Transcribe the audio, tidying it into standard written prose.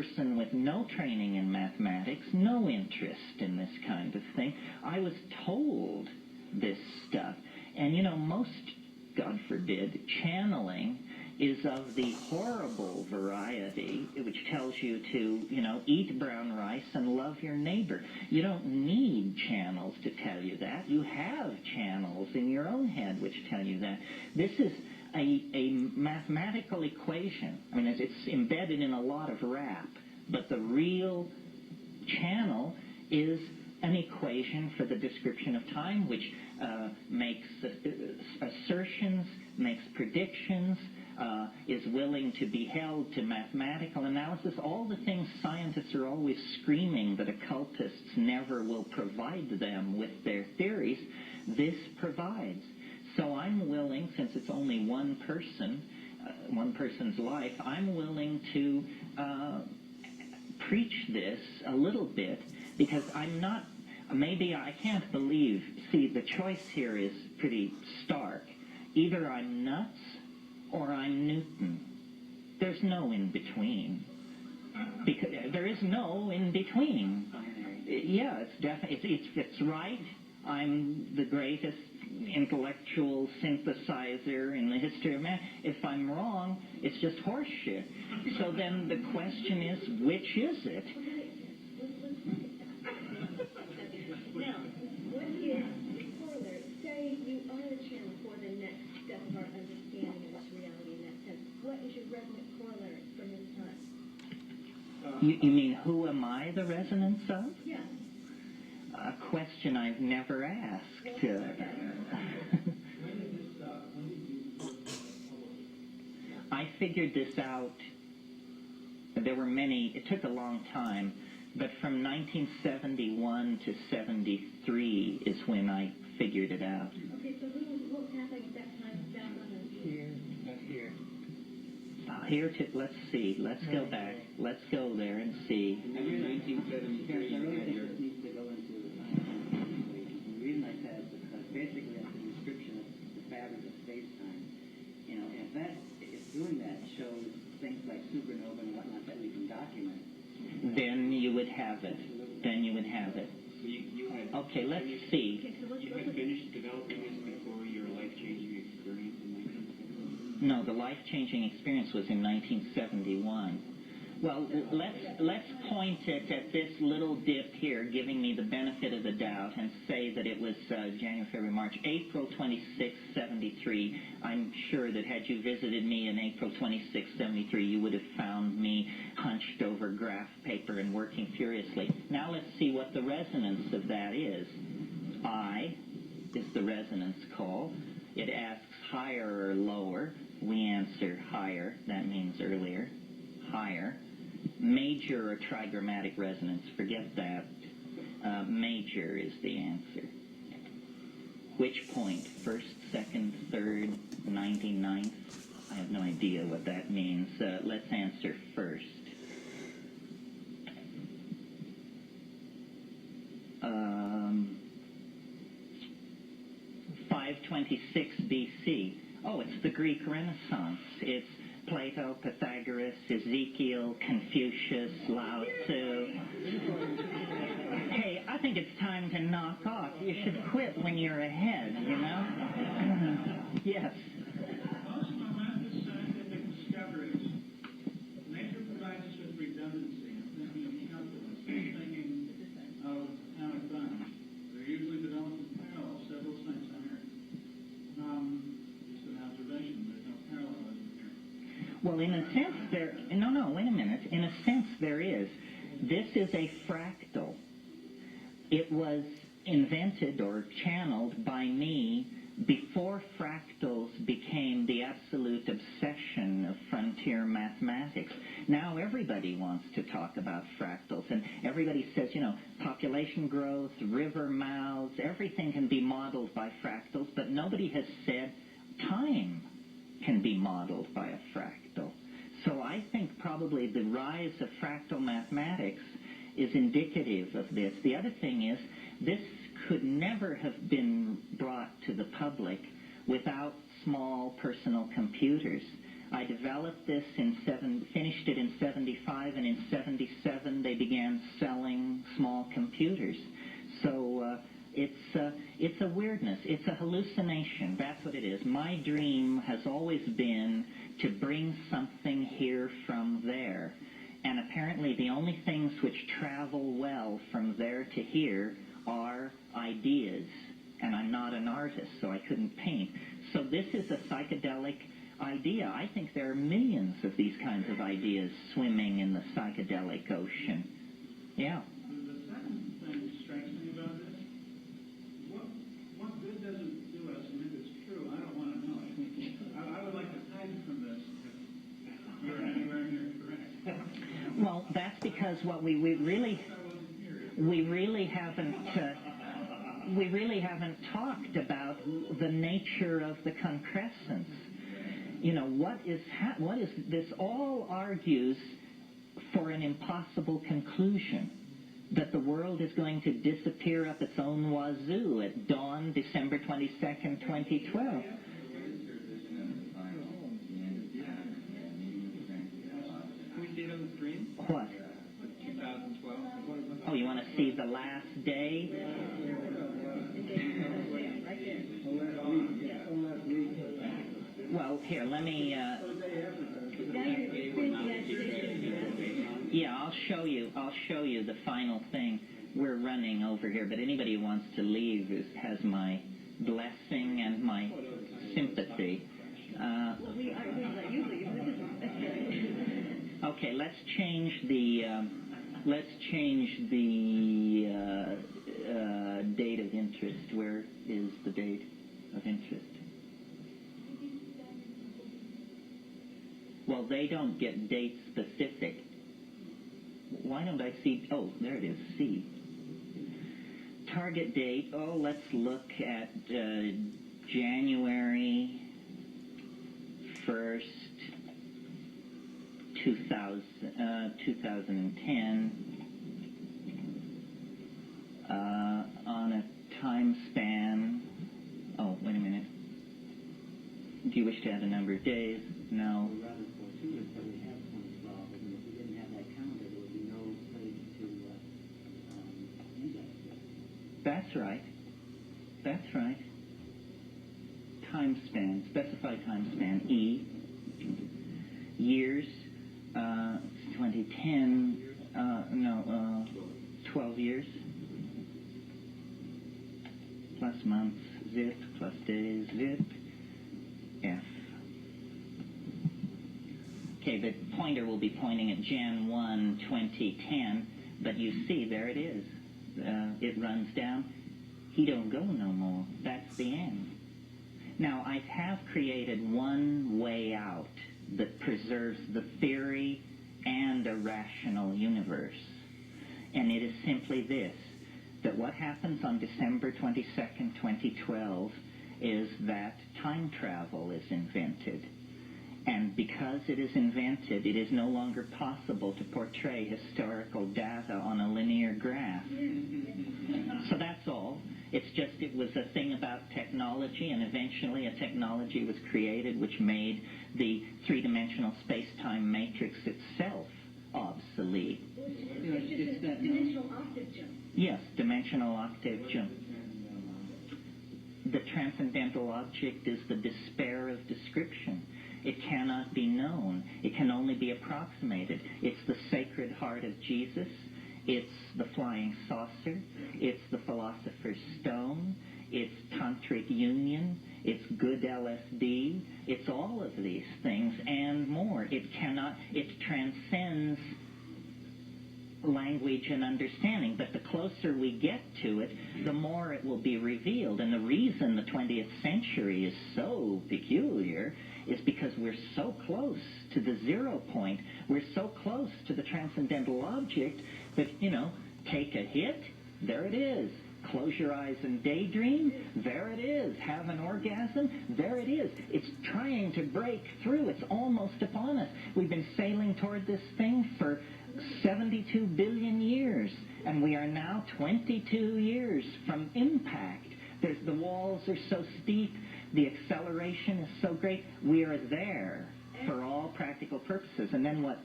person with no training in mathematics, no interest in this kind of thing. I was told this stuff. And, you know, most, God forbid, channeling is of the horrible variety, which tells you to, you know, eat brown rice and love your neighbor. You don't need channels to tell you that. You have channels in your own head which tell you that. This is a mathematical equation. I mean, it's embedded in a lot of rap, but the real channel is an equation for the description of time, which makes assertions, makes predictions, is willing to be held to mathematical analysis, all the things scientists are always screaming that occultists never will provide them with their theories, this provides. So I'm willing, since it's only one person, one person's life, I'm willing to preach this a little bit, because I'm not, maybe I can't believe, see, the choice here is pretty stark. Either I'm nuts or I'm Newton. There's no in between. Because there is no in between. Yeah, it's definitely, if it's right, I'm the greatest intellectual synthesizer in the history of man. If I'm wrong, it's just horseshit. So then the question is, which is it? Now, what is the corollary? Say you are a channel for the next step of our understanding of this reality in that sense. What is your resonant corollary from this time? You mean, who am I the resonance of? Yes. A question I've never asked. I figured this out. There were many, it took a long time, but from 1971 to 73 is when I figured it out. Okay, so what was happening at that time down on here. Here to, let's see, let's go back, let's go there and see. In 1973, the reason I said is because basically that's a description of the fabric of space-time. You know, if doing that shows things like supernova and whatnot that we can document, then you would have it. Then you would have it. So you had okay, let's see. You had finished developing this before your life-changing experience in 1971? No, the life-changing experience was in 1971. Well, let's point it at this little dip here, giving me the benefit of the doubt, and say that it was January, February, March, April 26, 73. I'm sure that had you visited me in April 26, 73, you would have found me hunched over graph paper and working furiously. Now let's see what the resonance of that is. I is the resonance call. It asks higher or lower. We answer higher. That means earlier. Higher. Major or trigrammatic resonance, forget that. Major is the answer. Which point? First, second, third, 99th? I have no idea what that means. Let's answer first. 526 BC. Oh, it's the Greek Renaissance. It's Plato, Pythagoras, Ezekiel, Confucius, Lao Tzu. Hey, I think it's time to knock off. You should quit when you're ahead, you know? Yes. Most of my master's scientific discoveries, nature provides us with redundancy in thinking of calculus, thinking of atomic bombs. They're usually developed in parallel, several sites on Earth. Just an observation, there's no parallelism here. Well, in a sense, no, wait a minute. In a sense, there is. This is a fractal. It was invented or channeled by me before fractals became the absolute obsession of frontier mathematics. Now everybody wants to talk about fractals, and everybody says, you know, population growth, river mouths, everything can be modeled by fractals, but nobody has said time can be modeled by a fractal. So I think probably the rise of fractal mathematics is indicative of this. The other thing is, this could never have been brought to the public without small personal computers. I developed this finished it in 75, and in 77 they began selling small computers. So it's a weirdness. It's a hallucination. That's what it is. My dream has always been to bring something here from there. And apparently the only things which travel well from there to here are ideas. And I'm not an artist, so I couldn't paint. So this is a psychedelic idea. I think there are millions of these kinds of ideas swimming in the psychedelic ocean. Yeah. The second thing that strikes me about this, what good does it do us? And if it's true, I don't want to know it. I would like to hide from this if you're anywhere near correct. Well, that's because what we really haven't talked about the nature of the concrescence. You know, what is this all argues for an impossible conclusion, that the world is going to disappear up its own wazoo at dawn, December 22nd, 2012. Can we see it on the screen? What? 2012. Oh, you want to see the last day? Well, here, let me... Yeah, I'll show you the final thing. We're running over here, but anybody who wants to leave has my blessing and my sympathy. Okay, let's change the date of interest. Where is the date of interest? Well, they don't get date specific. Why don't I see? Oh, there it is. C. Target date. Oh, let's look at January 1st, 2010. On a time span. Oh, wait a minute. Do you wish to add a number of days? No. We're rather fortuitous that we have 2012, and if we didn't have that calendar, there would be no place to index it. That's right. That's right. Time span. Specified time span. E. Years. 2010. 12 years. Plus months. Zip. Plus days. Zip. F. Okay, the pointer will be pointing at Jan 1, 2010, but you see, there it is. It runs down. He don't go no more. That's the end. Now, I have created one way out that preserves the theory and a rational universe. And it is simply this, that what happens on December 22nd, 2012 is that time travel is invented. And because it is invented, it is no longer possible to portray historical data on a linear graph. So that's all. It's just, it was a thing about technology, and eventually a technology was created which made the three-dimensional space-time matrix itself obsolete. It's just a dimensional octave jump. Yes, dimensional octave jump. The transcendental object is the despair of description. It cannot be known. It can only be approximated. It's the Sacred Heart of Jesus. It's the flying saucer. It's the Philosopher's Stone. It's tantric union. It's good LSD. It's all of these things and more. It transcends language and understanding, but the closer we get to it, the more it will be revealed. And the reason the 20th century is so peculiar is because we're so close to the 0 point. We're so close to the transcendental object that, take a hit, there it is. Close your eyes and daydream, there it is. Have an orgasm, there it is. It's trying to break through. It's almost upon us. We've been sailing toward this thing for 72 billion years, and we are now 22 years from impact. The walls are so steep, the acceleration is so great, we are there. for all practical purposes. And then what